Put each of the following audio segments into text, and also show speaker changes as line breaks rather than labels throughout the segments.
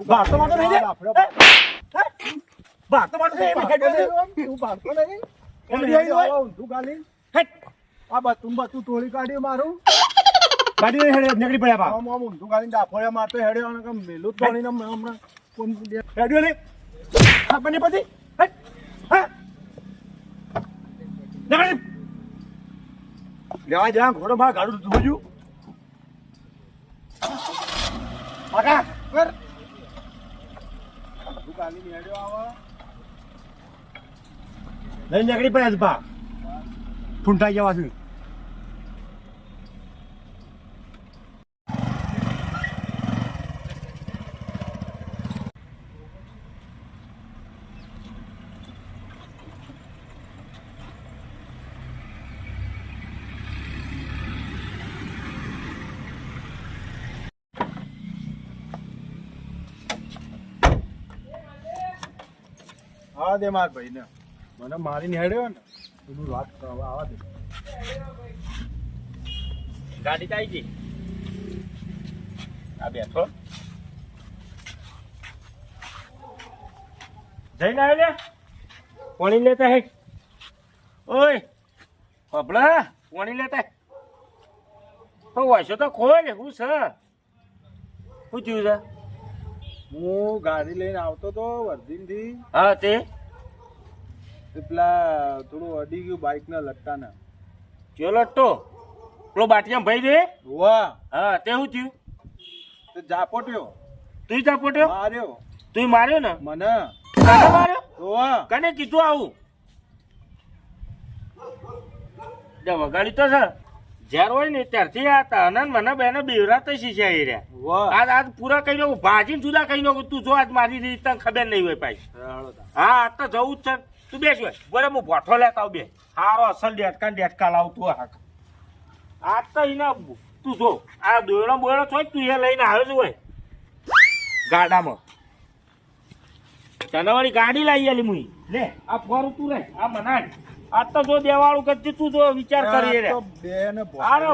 ભાગતો માતો નહીં રે ભાગતો માતો નહીં
તું ભાગતો નહીં ઊંધું ગાલી આ બતું તોડી કાઢ્યું મારું
ગાડી હેડે નીકળી પડ્યા બા
આમ ઊંધું ગાલી ડાફોળ્યા મારતો હેડ્યો અને મેલું તોડીને હમણાં કોણ
હેડ્યો લે હા બની પતિ હા નીકળી લેવા જા ઘોડો માં ગાડું જોજો આકા કર
ઊંધું ગાલી હેડ્યો આવા
લઈ નીકળી પડ્યા છે બા ઠૂંઠાઈ જવા છે
આવા દે માર ભાઈ ને મને મારીને હેડ્યો ને તું વાત કરવા આવા દે
ગાડી તો આવી ગઈ આ બેઠો જઈને આવે લે પાણી લેતા હે ઓય પબલા પાણી લેતા તો વાસો તો ખોલ હું છે શું થયું છે
હું ગાડી લઈને આવતો તો વર્ધીનથી
હા તે
પેલા થોડું અડી ગયું બાઇક ના લટ્ટા ને
ચલો તો પેલો બાટિયા ભાઈ દે
વાહ
હા તે શું થયું
તે જાપોટ્યો
તું ચાપોટ્યો
માર્યો
તું માર્યો ને
મને
કને માર્યો
વાહ
કને કીધું આવું વગાડી તો છે જ્યારે હોય ને ત્યારથી આ તને મને બેને બેવરા તો શીખ્યા એ રહ્યા
વાહ
આજ પૂરા કહી નાખું ભાજીને જુદા કહી નાખું તું જો આજ મારી રીત તને ખબર નહીં હોય પાછી હા આજ તો જવું જ છે તું બેસ હોય બરે હું ભોઠો લેતા આવું બે હારો અસલ ડેટકા લાવતું હાક આજ તો એને તું જો આ દોયડો બોયડો છો તું એ લઈને આવ્યો છું હોય ગાડામાં તનવાળી ગાડી લાવી આલી મુઈ લે આ ફોરું તું લે આ મનાડ આ તો જો દેવાળું કરતી તું જો વિચાર કરી રે અરે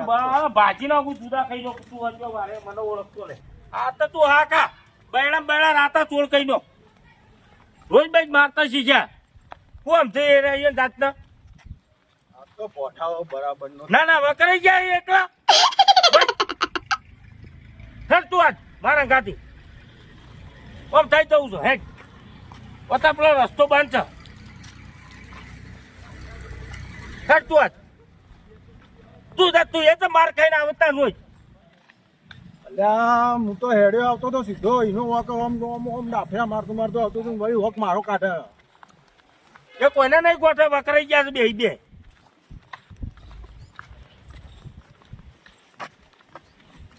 ભાજી નાખું જુદા ખાઈ નો તું વચ્ચે વારે મને ઓળખતો લે આ તો તું હા કા બેડા રાતા ચોળ કહી નો રોજ બાઈક મારતા શીખ્યા હું આમ થઈ રહ્યા જાતના
તો પોઠાઓ બરાબર નો
ના વકરાઈ ગયા એકલા હેડ તું આજ મારા ગાતી આમ થઈ જવું છું હેડ પતા પેલો રસ્તો બંધ છે હેડ તું આજ તું એ તો માર ખાઈને આવતા રોજ
અલ્યા હું તો હેડ્યો આવતો તો સીધો એનો વોક આમ ડાફ્યા મારતો આવતો તો ભાઈ વોક મારો કાઢે
એ કોઈને નહીં ગોઠે વકરાઈ ગયા છે બે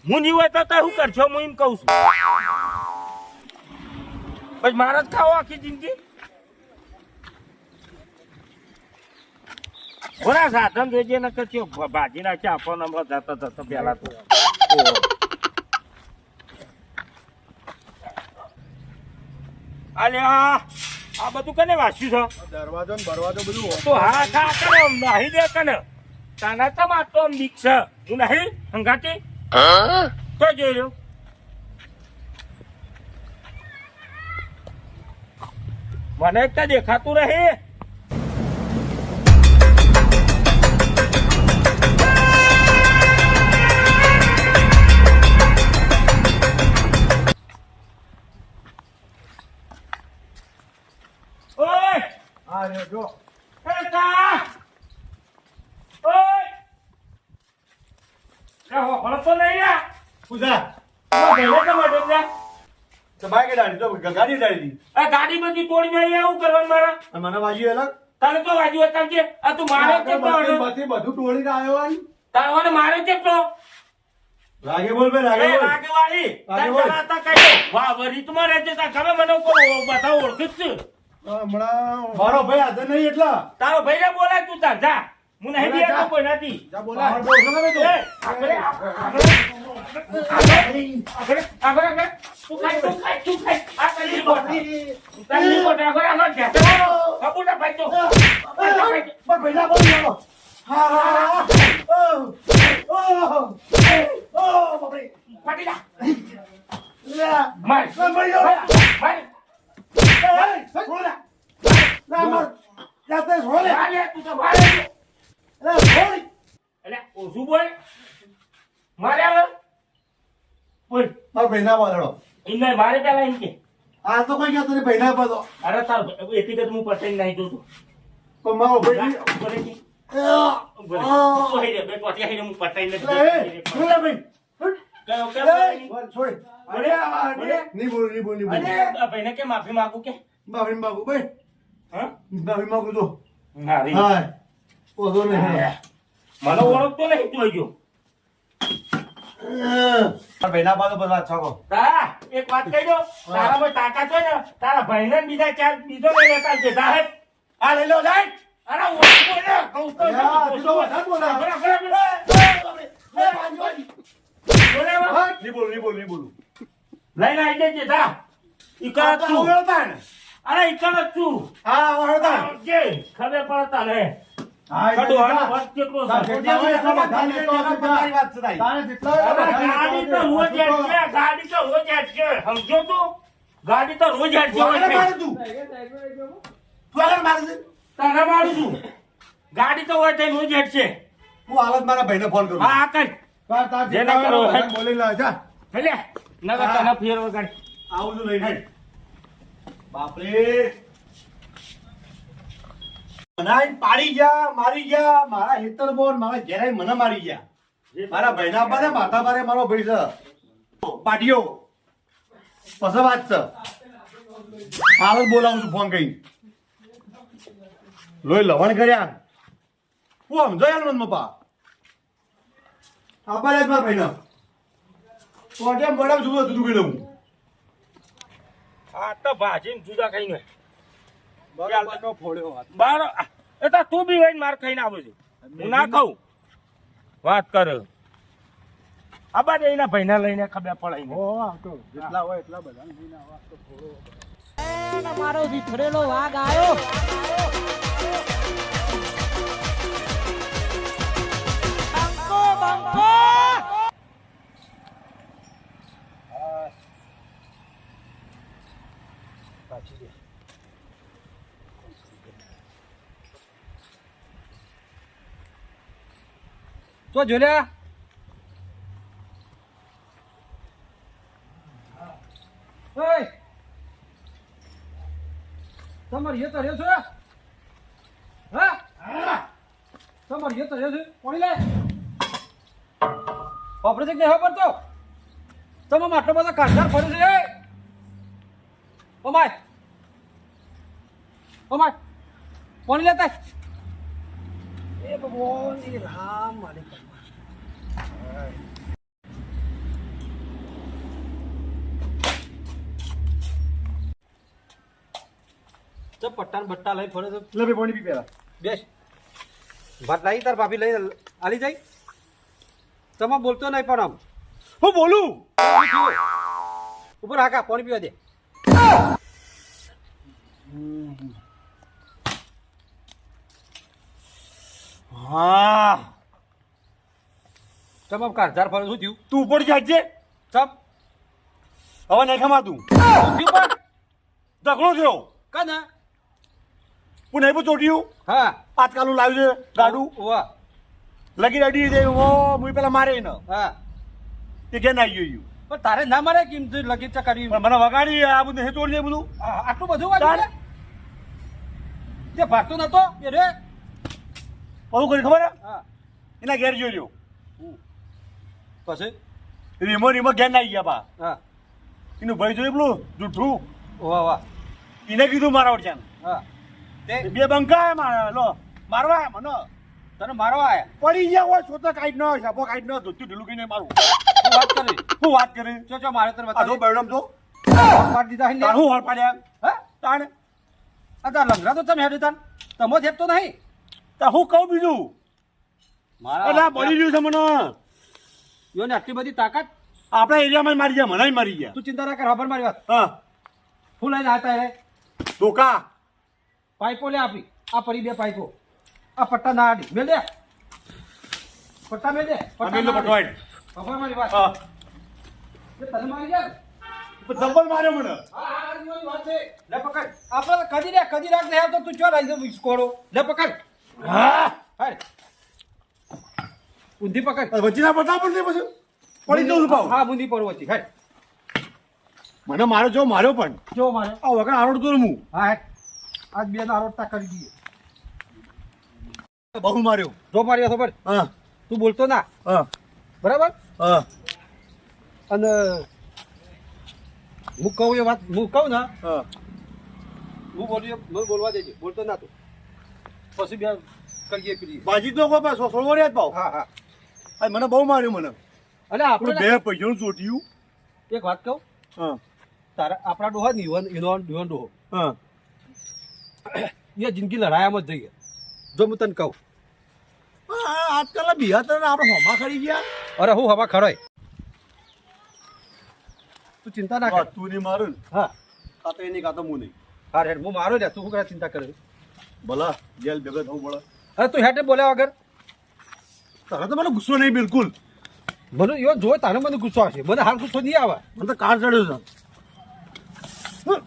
હું નહીં હોય તો શું કરશો હું એમ કઉ છું પછી મારે જ ખાવો આખી જિંદગી ઘોડા સાધન જોઈજે ને કચ્યો ભાજી નાખી આપણને જતા પેલા તો અલે આ બધું કને વાંચ્યું છે
દરવાજો ને બરવાજો બધું
તો હા ખા કરે નહીં દે કને તાના તો માતો બીક છે હું નહીં હંગાતી તો જોઈ રહ્યો મને એક દેખાતું રહે
જો
ગાડી બધી તોડી જાય આવું કરવાનું મારા
મને વાજ્યું અલગ
તને તો વાજુ હતા છે આ તું મારે કેટલો
બધું ટોળીને આવ્યો હોય
તારે મારે કેટલો
રાગે બોલ બે રાગે બોલ
રાગે વાળી તને કઈ વાહ વરી તમારે રહેજે તા ખબર મને બધા ઓળખી જ
હમણાં મારો ભાઈ હાજર નહીં એટલા
તારો ભાઈ ને બોલાય તું તાર જા હું નહીં બી કોઈ નથી
જા બોલા
માર
મરી જાઓ.
માર
છોડ. ના મર. જાતે છોડ.
મારે તું તો મારે
છોડ.
એટલે ઓછું બોલ મારે આવે બોલ
મારા ભાઈના પાછળ.
એને મારે પેલા એમ કે
આ તો કોઈ કહેતો નહીં ભાઈના પાછળ.
અરે તાર એટલી કદ હું પટાઈ નહીં જોતો
પણ મારો ભાઈ
બોલે કે બોલે
આ.
તું હઈ રે બે પોટિયા હઈ રે હું પટાઈ
એટલે એ, છોડ લે ભાઈ.
કયો
એ, છોડ.
બોલે બોલે
નહીં બોલું, નહીં બોલું, નહીં બોલું.
આ ભાઈને કે માફી માંગુ કે
માફી માંગુ ભાઈ.
હા
માફી માંગુ તો.
હા રે
હા. ઓછો નહીં.
મને ઓળખતો નહીં તું ગયો
મારા ભાઈના પાછળ બધા છકો.
તારા એક વાત કહી દો તારા માં તાકાત હોય ને તારા ભાઈને ને બીજા ચાર બીજો લઈ લેતા છે જાહેર
આ લઈ લો લાઈટ.
અરે ઓછું બોલે કહું તો
યા, તું તો વધારે બોલે.
બરાબર
નહીં બોલું, નહીં બોલું, નહીં બોલું.
લઈને આવી જજે જા ઈકર
આ તો
છું
આવડતા ને.
અરે ઈકર છું
હા, આવડતા.
જે ખબર પડતા ને
હા,
કડો
એટલે
આનો
જા.
વર્ગ કેટલો
તારે
છે
જેટલા હોય એટલા બધા લેતો આવજો.
તમારી વાત છે તારી.
તારે જેટલા હોય
અરે
એટલા બધા
ગાડી
લેતો
તો રોજ
આવજો.
હેડ છે ગાડી તો રોજ હેડ છે સમજો તું ગાડી તો રોજ હેડ
તું આગળ
છે
મારે તું. તું આગળ મારે છે.
તને મારું છું ગાડી તો હોય તે રોજ હેડ છે
હું હાલત મારા ભાઈને ફોન કરું.
હા કર
તાર
જેને
જેટલા
કરો
હોય
હોય.
બધાને બોલી લે. જા.
એટલે નગર તને ફેર વગાડ
આવું છું લઈને. બાપરે. મનાઈ પાડી ગયા, મારી ગયા, મારા હેતર બોન, મારા ઘેરાઈ મને મારી ગયા. મારા ભાઈના આપા ને માથા ભારે મારો ભાઈ છે. પાટીઓ. પછી વાત છે. હાલ જ બોલાવું છું ફોન કરી. લોહી લવણ કર્યા. હું સમજો યાર મન મપા. આપા લે મારા ભાઈને. તો કેમ બરાબર જુદું જુદું કહી દઉં.
આ તો ભાજીને જુદા ખાઈને
બરાબર ફોડ્યો વાત.
બાર એ તો તું બી વઈને માર ખાઈને આવે છે હું ના ખાઉં વાત કર આ બાદ એના ભાઈના લઈને ખબર પડાય ને
ઓ આવતો જેટલા હોય એટલા બધા લઈને આવા તો થોડો
મારો વિખરેલો વાઘ આવ્યો બંકો બંકો
તો જોલ્યા ઓય તમાર યે તો રહ્યો છે હા તમાર યે તો રહ્યો છે કોણી લે ઓપરેશન દેહો પડતો તમે માટલો બધો કાઢનાર ફર્યું છે ઓ માય કોણી લેતા એ ભગવાન એ રામ માલિક તો પટ્ટા ને બટ્ટા લઈ ફરે તો
લે બે પાણી પી પેલા
બેસ ભાત લાવી તાર ભાભી લઈ આલી જાય તમે બોલતો નહીં પણ આમ
હું બોલું
ઉપર હાકા પાણી પીવા દે
હા
તમે કારધાર ફરે શું થયું
તું ઉપર જાજે
ચપ
હવે નહીં ખમાતું
થયું પણ
ઢગલો થયો
કને
હું નહીં ચોટ્યું
હા
આજકાલનું લાવ્યું છે ગાડું
વાહ
લગી રેડી દે ઓ મુઈ પેલા મારે ને
હા
તે કે ના ગયું
પણ તારે ના મારે કેમ તું લગી ચકાડી
પણ મને વગાડી આ બધું હે તોડી દે બધું
આટલું બધું વાંચ્યું તે ભાગતો નતો એ રે
બધું કરી ખબર હે?
હા
એના ઘેર જોયો
પછી
રીમો રીમો ઘેર ના આવી ગયા બા
હા
એનું ભાઈ જોયું પેલું જૂઠું
વાહ વાહ
એને કીધું મારા ઓળખ્યા
હા તે
બે બંકા મારે લો મારવા આયા મને
તને મારવા આયા
પડી ગયા હોય છોતા કાઢ ન સાપો કાઢ ન ધોતું ઢીલું કઈને મારું
શું વાત કરી
શું વાત કરી
ચો મારે તને
આ
બતાવ
જો બેડમ તો
પાડ દીધા હે
તાણ હું હળ પાડ્યા
હે
તાણ
આ તાર લંગડા તો તમે હેડી તાન તમો થેપતો નહીં
તા હું કહું બીજું
મારા
એટલે બળી ગયું છે મને
યોને આટલી બધી તાકાત
આપણા એરિયામાં મારી ગયા મને મારી ગયા
તું ચિંતા ના કર ખબર મારી વાત
હા
ફૂલ લઈને આતા હે
ધોકા
પાઇપો લે આપી આ પડી બે પાઇપો આ પટ્ટા ના આડી મેલ દે પટ્ટા મેલ દે
અમે લો પટવાડ
ખબર મારી વાત
હા
એ તને મારી જાય
જબ્બર માર્યો મને.
હા, આ આજુબાજુ વાત છે. લે પકડ. આપણે તો કદી રાખ નહીં આવતો, તું ચો લઈ દે સ્કોરો. લે પકડ.
હા
હાલ. ઊંધી પકડ.
વચ્ચે ના પડતા પણ નહીં પછી. પડી જવું છું પાછું.
હા, ઊંધી પર વચ્ચે. હાલ.
મને માર્યો જો માર્યો પણ.
જો મારે.
આ વગર આરોડતો ને હું.
હા, હાલ. આજ બે ના આરોટતા કરી દઈએ.
બહુ માર્યો.
જો મારી ખબર.
હા
તું બોલતો ના.
હા
બરાબર?
હા
અને હું કહું એ વાત હું કહું ને
હા.
હું બોલ્યો મને બોલવા દેજે. બોલતો ના તું. પછી બે કરીએ કરીએ.
બાજી તો કોઈ પાછો છોડવો રહ્યા જ પાવ.
હા હા.
આ મને બહુ માર્યો મને.
અને
આપણે
આપણે
બે પૈસાનું ચોટ્યું.
એક વાત કહું.
હા
તારા આપણા ડોહા ને એનો ડોહો
હા.
એ જિંદગી લડાયામાં જ જઈએ. જો હું તને કહું.
આજકાલ બિહાર તો આપણે હોમા ખરી ગયા.
અરે હું હવા ખરોય. તું ચિંતા ના કર.
તું નહીં મારું ને.
હા
કાતો એની કાતો હું નહીં.
હા હેડ હું મારો લે તું શું કરે ચિંતા કરે.
ભલા જેલ ભેગા થવું પડે.
અરે તું હેઠે બોલ્યા વગર
તારે તો મને ગુસ્સો નહીં બિલકુલ.
મને એવો જોઈ તારે મને ગુસ્સો આવશે. મને હાલ ગુસ્સો નહીં આવે.
મને તો કાર ચડ્યો છે.
તું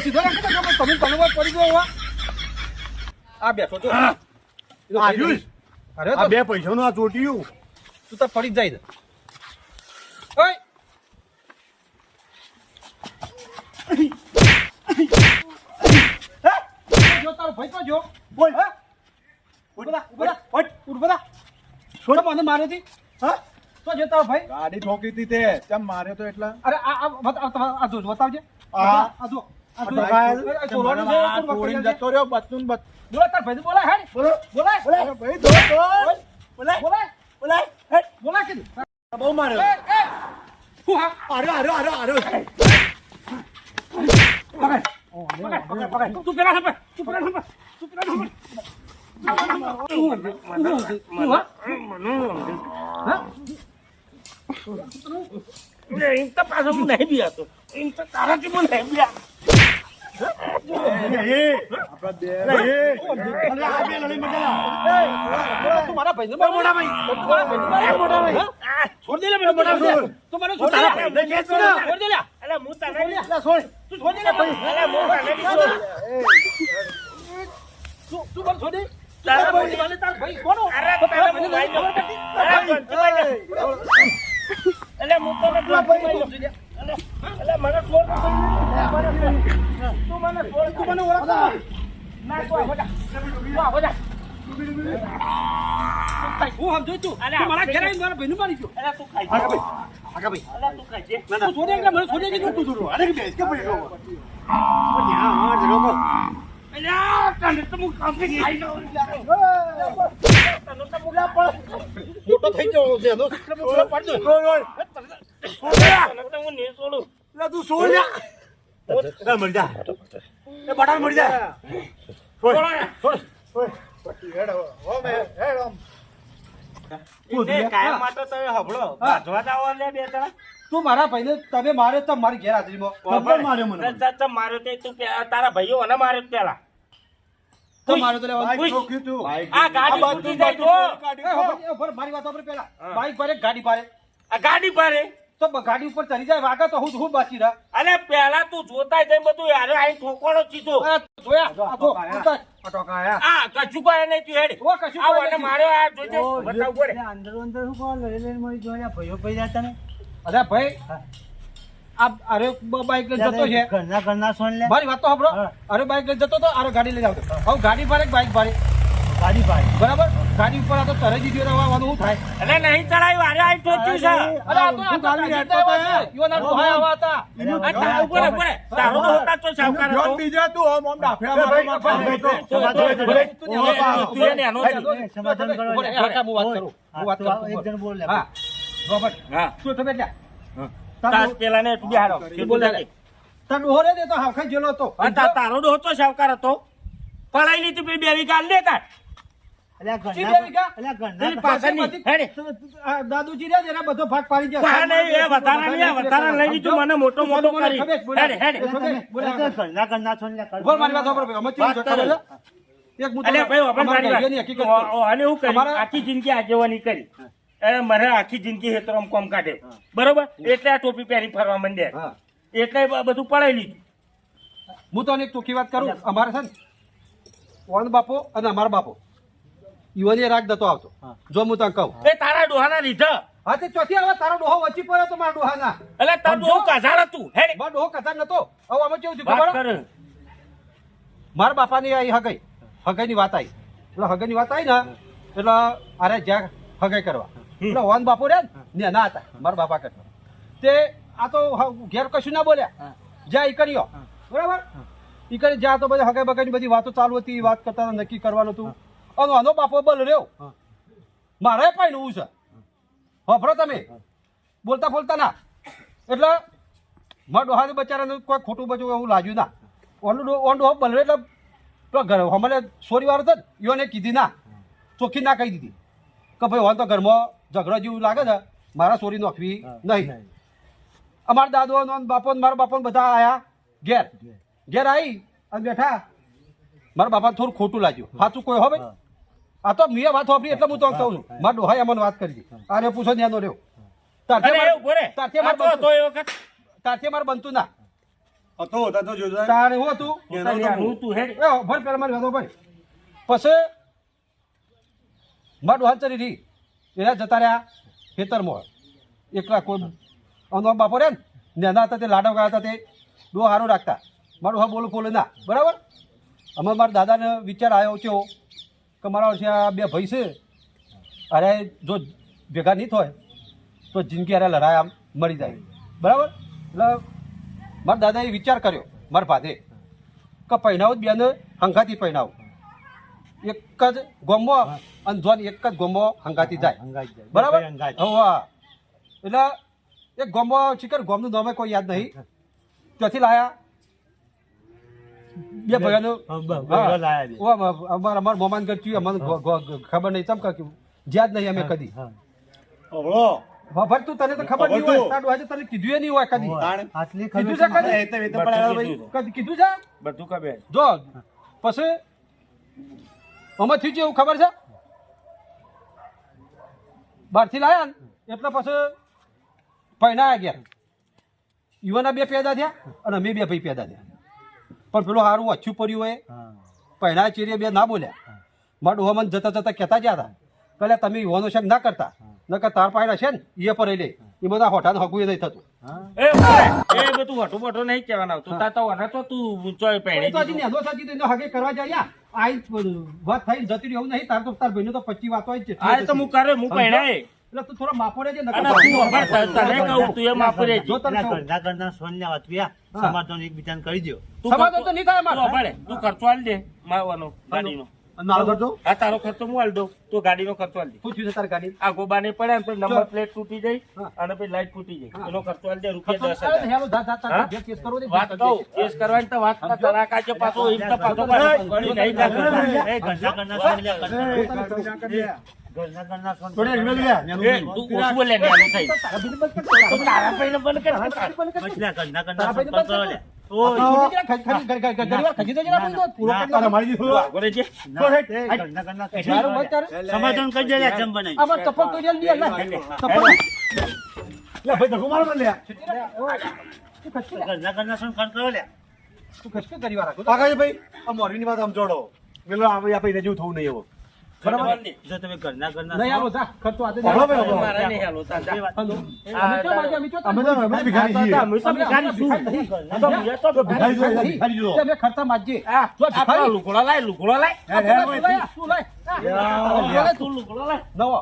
સીધો રાખી દે, જો તમે તણવા પડી ગયો હોવા. આ બેઠો છો.
આયુષ
અરે
આ
તો
બે પૈસાનું આ ચોટ્યું.
તું તો પડી જ જાય ને. ઓય જો તારો ભાઈ તો જો
બોલ.
હા? ઉભા થા. છોડ મને માર્યો હતી.
હા
તો જો તારો ભાઈ.
ગાડી ઠોકી હતી તે કેમ માર્યો તો એટલા.
અરે આ જો બતાવજે.
આ.
આ જો. આ જો.
અટકાયેલ.
આ ચોરવાનું છે,
આ
કોણ
તોડીને
બતાવી
જતો રહ્યો બચતું ને બચ.
બોલા તાર ભાઈ બોલા હેડ.
બોલો
બોલાય.
અરે ભાઈ દો બોલાય
બોલાય.
બોલાય હેટ.
બોલાય કીધું.
બહુ માર્યો.
એ હું હા.
આર્યો
પકડ તું પેલા ખબર તું પેલા ખબર તું પેલા ખબર પાછો હું નહીં બી હતો એમ તો તારાથી પણ નહીં બી
તું મારા ભાઈને મોટા ભાઈ. છોડ દે લે મને મોટા ભાઈ. તું મને છોડ દે. છોડ દે લે.
અલે હું તને
તું છોડ દે લે ભાઈ.
અલે હું તને બી છોડ.
તું મને છોડ દે.
તારા ભાઈ
મને તાર ભાઈ કોનો?
અરે તારા ભાઈ ભાઈ અલે હું તને ભાઈ અલે મને છોડ તું મને છોડ
તું મને ઓળખતો નથી.
ના તો આવો જા આવો જા
હું સમજુ તું. તું મારા ઘરે આવીને મારા ભાઈને મારી ગયો.
અલે તું ખાઈ
આગા ભાઈ.
અલે તું ખાઈ જે
તું છોડે એટલે મને છોડે કે તું છોડો.
અરે બેસ કે પડી ગયો.
અલે તને તો હું કાપી ખાઈ દઉં તને તો મુલા પડ
મોટો થઈ ગયો છે. એનો શુક્ર મોટો પાડ દો.
તને તો હું નહીં છોડું
લે તું સોળ જા. મરી જા. એ બટાણ મરી જા.
એ કાયમ માટે તો હબળો બાજવા દાવો લે બે જણા
તું મારા ભાઈને તમે માર્યો તો મારી ઘેર હાજરીમાં.
ખબર માર્યો મને.
માર્યો તે તું તારા ભાઈઓ અને માર્યો પેલા
તો માર્યો તો લેવાનું.
બાઈક ઠોક્યું તું.
આ ગાડી ફૂટી જાય તો
એ ઉભર, મારી વાત સાંભળ પહેલા. બાઈક ભારે કે ગાડી ભારે?
આ ગાડી પારે
તો ગાડી ઉપર ચડી જાય વાગે તો હું બાકી રહા.
અને પેલા તું જોતા જઈ બધું યાર આઈ ઠોકવાનો ચીધો
આ જોયા? આ જો, ઉતાર. આ ટોકા આયા.
આ કશું કોઈ નહીં તું હેડ
ઓ, કશું
આ
કોઈ
અને
નથી.
માર્યો આ જોજે બતાવ પડે
અરે ભાઈ આ અરે બાઈક લઈને જતો છે. મારી વાત તો સાંભળો. અરે બાઈક લઈને જતો તો અરે ગાડી લઈને આવતો. હવે ગાડી ભારે કે બાઈક ભારે? બરાબર. ગાડી ઉપર આ તો તરે દીધી રહેવાનું શું થાય?
અને નહીં ચડાયું અરે આઈ ઠોક્યું છે
અરે આ તો ગાડી લેતો તો યુવાના ડોહાય આવા હતા.
આ તારો ઉપર ઉપર તારો તો હોતા તો સાવકાર હતો
બીજા તું આમ આમ ડાફડા મારવા
તું એને એનો છે.
હા રોબર્ટ
હા
શું તમે એટલે
તાર પેલા ને તું બિહારો કે બોલે
તને ડોહરે દે તો હાવખાઈ જેલો હતો.
તારો ડો હતો સાવકાર હતો પડાઈ લીધી પેલી બે વીઘા લે તાર
ચી બે વીઘા?
પેલી પાછળની હેડે
આ દાદુજી રહ્યા છે એના બધો ભાગ પાડી ગયા.
પા નહીં એ વધારા નહીં આ વધારા લઈ લીધું મને મોટો મોટો કરી હેડે હેડે
બોલ મારી વાત સાંભળો ભાઈ. અમે કેવું છે ખબર છે? એક હું
અલે
તમને
ભાઈ આપણે
અમારા
તારી
ભાઈઓની
વાત
હકીકત કહું.
અને હું કરી
અમારા-
આખી જિંદગી આગેવાની કરી એ મને આખી જિંદગી હેતરોમાં કોમ કાઢે બરોબર એટલે આ ટોપી પહેરી ફરવા માંડ્યા
હા
એટલે બધું પડાઈ લીધું.
હું તો એક ચોખ્ખી વાત કરું અમારે છે ને ઓન બાપો અને અમારા બાપો ઈવોને રાગ દતો આવતો જો હું તને કહું
એ તારા ડોહાના લીધા
હા તે ચોથી હવે તારો ડોહો વચ્ચે પડ્યો તો મારા ડોહાના
એટલે તારું ડોહું કાઝાળ હતું હેડ
મારો ડોહો કથા નતો હવે આમાં કેવું થયું
વાત
ખબર
કર
મારા બાપાની આવી હગાઈની વાત આવી એટલે હગાઈની વાત આવી ને એટલે અરે જ્યાં હગાઈ કરવા એટલે ઓન બાપુ રે ને ના હતા મારા બાપા કરતા તે આ તો ઘેર કશું ના બોલ્યા જ્યાં ઈ કર્યો બરાબર ઈ કરી જ્યાં તો બધા હગાઈ બગાઈની બધી વાતો ચાલુ હતી વાત કરતા હતા, નક્કી કરવાનું હતું અને આનો બાપો બોલ રહ્યો મારે પાયનું છે હોભરો તમે બોલતા બોલતા ના એટલે મારા ડોહાને બચારાને કોઈ ખોટું બચું એવું લાગ્યું ના ઓન ડોહો બલરે એટલે પેલો ઘર અમારે સોરી વાળો હતો ને ઈઓને કીધી ના ચોખ્ખી ના કહી દીધી કે ભાઈ હોન તો ઘરમાં ઝઘડો જેવું લાગે છે મારા સોરી નોખવી નહીં અમારા દાદો બાપો મારા બાપો બધા આયા ઘેર આવી અને બેઠા મારા બાપાને થોડું ખોટું લાગ્યું સાચું કોઈ હો ભાઈ આ તો મેં વાત વાપરી એટલે હું તો કહું છું મારા ડોહાએ અમને વાત કરી આને પૂછો ન્યાનો રહ્યો
અને એ ઉભો રે. આ તો એ વખત
તારથી મારે બનતું ના
હતો જોજો
તારે હું હતું
હું તું હેડ
એ ભર પેલા મારી વાતો ભાઈ પછી મારું હાથ ચડી રહી એના જતા રહ્યા ખેતરમાં એકલા કોઈ અનો બાપો રે ને નાના હતા તે લાડો ગયા હતા તે ડો હારો રાખતા મારું હા બોલું બોલે ના બરાબર અમે મારા દાદાને વિચાર આવ્યો છે કે મારા વર્ષે આ બે ભાઈ છે અરે જો ભેગા નહીં થાય તો જિંદગી અરે લડાઈ આમ મરી જાય બરાબર એટલે મારા દાદાએ વિચાર કર્યો મારા ભાધે કે પહેણાવું જ બેને હંગાથી પહેણાવું એક જ ગોમો અને જોન એક જ ગોમો હંગાથી જાય બરાબર હા એટલે એક ગોમો શિખર ગોમનું નામે કોઈ યાદ નહીં ત્યાંથી લાયા બે ભાઈઓનું અમારા મોમાન ઘર થયું અમને ખબર નહીં ચમ કહ્યું જ્યાં જ નહીં અમે કદી હા ભાઈ તું તને તો ખબર નહીં હોય તારું આજે તને કીધું નહીં હોય કદી કીધું છે કદી કીધું છે
બધું ખબર
જો પછી આમાં થયું છે એવું ખબર છે બહારથી લાયા ને એટલે પછી પહેણાયા ગયા યુવાના બે પેદા થયા અને અમે બે ભાઈ પેદા થયા પણ પેલું સારું અચ્છું પડ્યું હોય પહેણા ચીરીએ બે ના બોલ્યા મારા ડોહા મને જતા જતા કહેતા ગયા હતા પેલા તમે યુવાનો શક ના કરતા નકર તાર પાયડા છે ને એ પર લે એ બધા હોઠાનું હગું નહીં થતું
એ બધું વટું વટું નહીં કહેવાનું આવતું તા તો વના તો તું ચોય પહેણી
તો હજી નેનો સાચી તો એનો હગે કરવા જાય આઈ વાત થઈ જતી રહ્યું એવું નહીં તાર તો તાર ભાઈનો તો 25 વાતો હોય છે
આ તો હું કરે હું પહેણાય
એટલે તું થોડો માપો રહેજે
અને તું અભર તને કહું તું એ માપ રે
જો તને કહું.
સમાધાન એકબીજાને કરી દો.
સમાધાન તો નહીં થાય
તું
મારે
અભરે તું ખર્ચો આલ દે મારવાનો ગાડીનો
અને મારો ખર્ચો
આ તારો ખર્ચો હું આલ દઉં તો ગાડીનો ખર્ચો આલ દે
શું થયું છે તારી ગાડી
આ ગોબાને પડ્યા ને નંબર પ્લેટ તૂટી જાય અને પછી લાઈટ તૂટી જાય એનો ખર્ચો આલ દે રૂપિયા 10,000
હેલો જા જે કેસ કરવો દે
વાત કહું કેસ કરવાની તો વાત ના તરા કાચે પાછો એમ તો પાછો ગણી નહીં
એ ઘરના ઘરના સોન લે, ઘરના સોન.
તું ઓછું બોલે ને આનું થઈ તું તારા ભાઈને બંધ કર
પછી લે, ઘરના ઘરના સોન પણ કરો લે.
આગળ જે
એ ઘરના ઘરના સોન. સમાધાન કરી દે લે, જેમ બનાવી. ઘરના ઘરના સોન પણ કરો લે.
મોરવીની વાત આમ જોડો પેલો આપણે જેવું થવું નહીં એવો
બરાબર
જો તમે ઘરના ઘરના
નહીં
સોન-
આવો જા ખર્ચો આજે
હલો ભાઈ, હલો.
મારા નહીં હાલો તા જા.
હલો અમે ચો માજે અમે ચો
અમે તો ભિખારી છીએ.
અમે તો ભિખારી છું. તો ભિખારી છું.
ભિખારી જો.
તમે ખર્ચા માજે
આ આપણો લુગડો લાય લુગડો લાય
તું લાય
તું લુગડો લાય
નવો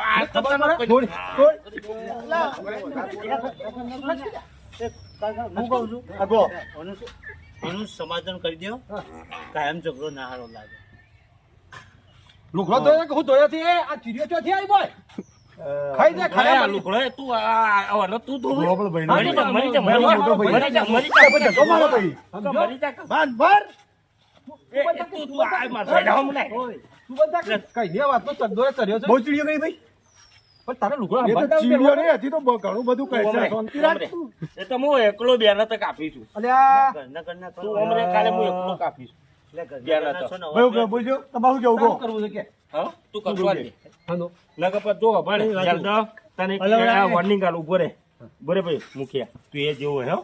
આ તો તને કોઈ-
હું કહું છું
આગો.
એનું સમાધાન કરી દો, કાયમ ઝઘડો ના હારો લાગે.
લુગડો ધોયો કે હું ધોયો થી આ ચીરિયો ચોથી આવી બોય ખાઈ જા
અરે આ
ખાઈ
લુગડો એ તું આ તું ધોવે.
લુગડો પેલો ભાઈનો.
મરી જા, મરી જા, મરી જા,
મોટો ભાઈ.
મરી જા, મરી જા.
ધક્કો મારો ભાઈ.
મરી જા.
બાંધ, બાર.
એ તું આ માર ભાઈના હમ નાય.
તું બધા કઈ ને વાત તો ચડદોય ચડ્યો છે
બહુ ચીડિયો ગઈ ભાઈ
પણ તારે લુગડો
એ તો
હંભાતા
ચીડિયો
હોય
નહીં, હજી તો ઘણું બધું કહે છે. શાંતિ રાખ.
એ તો હું એકલો બેન તક આપીશું
અલ્યા
તું અમરે કાલે હું એકલો કાપીશું બેન તો
ભાઈ બોલજો તમારું કેવું કહો.
શું કરવું છે કે
હા તું કસવા દે
હાલો
નકર પર જો ભણે જલ્દ તને વોર્નિંગ આલું ઉભો રે બરે ભાઈ મુખિયા તું એ જેવું હે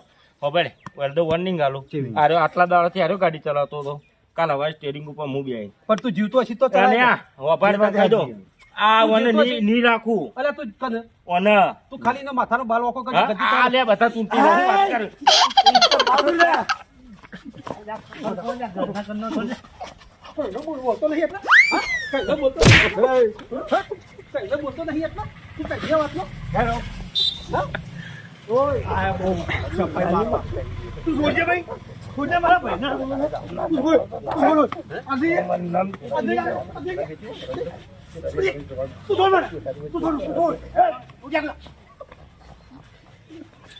ખબર વેલ તો વોર્નિંગ આલું આરે આટલા દાડાથી આરે ગાડી ચલાવતો હતો કાલ હવા સ્ટેરિંગ ઉપર હું બી આવી
પણ તું જીવતો હશી તો
અને
ચાલે
આ વભાડ કહી દો આ વને ની રાખું
અલ્યા તું કને
ઓને
તું ખાલી એનો માથાનો બાલ વાકો કરી ગતિ
આ લે બધા તું વાત કર
કઈ બોલતો નહીં એટલે હા? કઈ બોલતો નહીં. હા? કઈ બોલતો નહીં એટલે તું કઈ જે વાતનો હેરો હા ઓય આ બહુ સફાઈ મારવા
તું જોજે ભાઈ. જોજે મારા ભાઈના. તું બોલ. આજી. તું બોલ મને. તું બોલ. તું બોલ. તું જાગલા.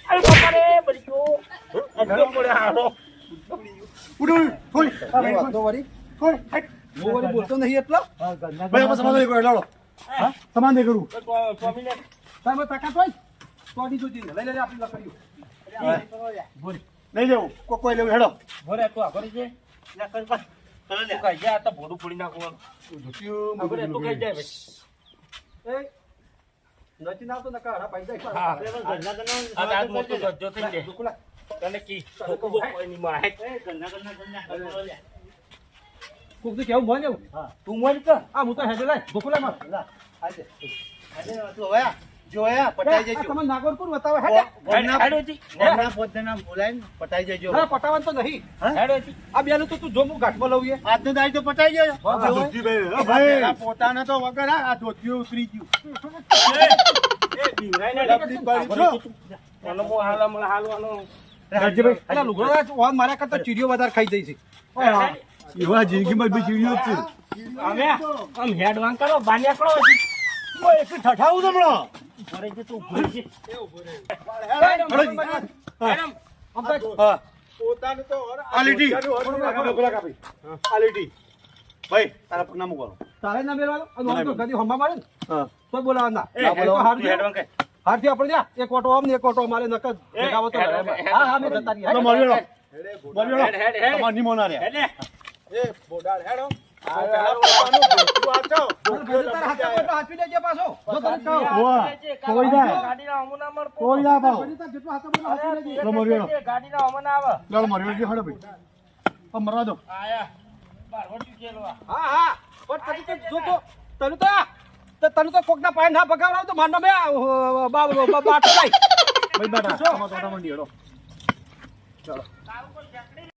અરે બાપા રે બડી ગયો અડો પડે હારો
ઉડ ઉડ. થોડી.
આ વાતો વળી
થોડી. હેટ.
હું વળી બોલતો નહીં એટલે
ભાઈ આપણે સમાધાન કરો. લાડો. હા? સમાધાન કરું.
સ્વામીને
તારે તાકાત હોય તો આડી જોજી લઈ લે આપણી લકડીઓ
લઈ જાઉં. કોઈ લેવું હેડો.
ભરે તું આ ભરી છે તું કઈ જા તો ભોડું ફોડી નાખવાનું આ ભરે તું કઈ જાય ભાઈ
એ નચી ના તો નકા હરા પાઈ જાય
હા આ આજ મોટો ગજ્જો થઈ જાય તને કી કોઈ ની માહે
કોક તો કેવું મોય એવું
તું મોલ કર
આ હું તો હેડે લાય ગોકુલા માં
જોયા પટાઈ જજો.
તમે નાગોર પર બતાવો હેડે
હેડોજી
એમના પોતાના બોલાવીને પટાઈ જજો.
હા પટાવન તો નહીં
હેડોજી
આ બેનું તો તું જો હું ઘાટમાં લઉં એ
આજનો દાડી તો પટાઈ જજો.
ધોતીભાઈ. ભાઈ.
આ પોતાના તો વગર આ ધોતિયું ઉતરી ગયું.
એ બીવરાઈને
ડબલી પાડી છો.
એનો મો હાલવાનો
રાજ્યભાઈ.
અલા લુગડો ઓન મારા કરતા ચીડિયો વધારે ખાઈ જાય છે
એવા જિંદગીમાં બી ચીડિયો જ છે.
અમે આમ હેડ વાંગ કરો બાન્યા કરો
ઓય, એકલી ઠઠાવું છે હમણાં.
ભરે છે તું ભરી છે
હા.
પોતાનું તો
આ લીટી. પેલા કાપી. આ લીટી. ભાઈ તારા પગના મૂકવાનો.
તારે ના મેળવાનો અને આમ તો ગદી હંબા મારે ને
હા.
તો બોલાવાના
એ હેડ વાંગ કર
હારથી આપણે જા એક ઓટો આમ ને એક ઓટો મારે નકર ભેગાવો તો
હેડ,
લડાઈ.
હેડ,
હા હા મેં જતા
તો
રહી
મળી લો. મળી લો.
હેડ, હેડ, હેડ.
તમારે નિમો ના રહ્યા.
હેડ
એ બોડાળ હેડો.
આ
પેલા પોતાનું ધોતિયું વાંચો.
હાચવી દેજે પાછો જો તને કહું
હોવા. કોઈ જાય.
ગાડીના અમુના મળ
કોઈ ના પાવ.
જેટલો હાચવવાનો હાચવી લેજે.
લો મળી લો.
ગાડીના અમુના આવે
ચાલો મળી લો. હડો ભાઈ. પણ મરવા દો.
આયા બાર વટી ગયેલો આ
હા હા પણ તને તો જો તો તને તો કોકના પાય ના ભગાવરાવ તો મારનો મે બાટો લાઈ
ભાઈ બાટા. તમારા તોટા મંડી હેડો.
કાલ કોઈ જકડી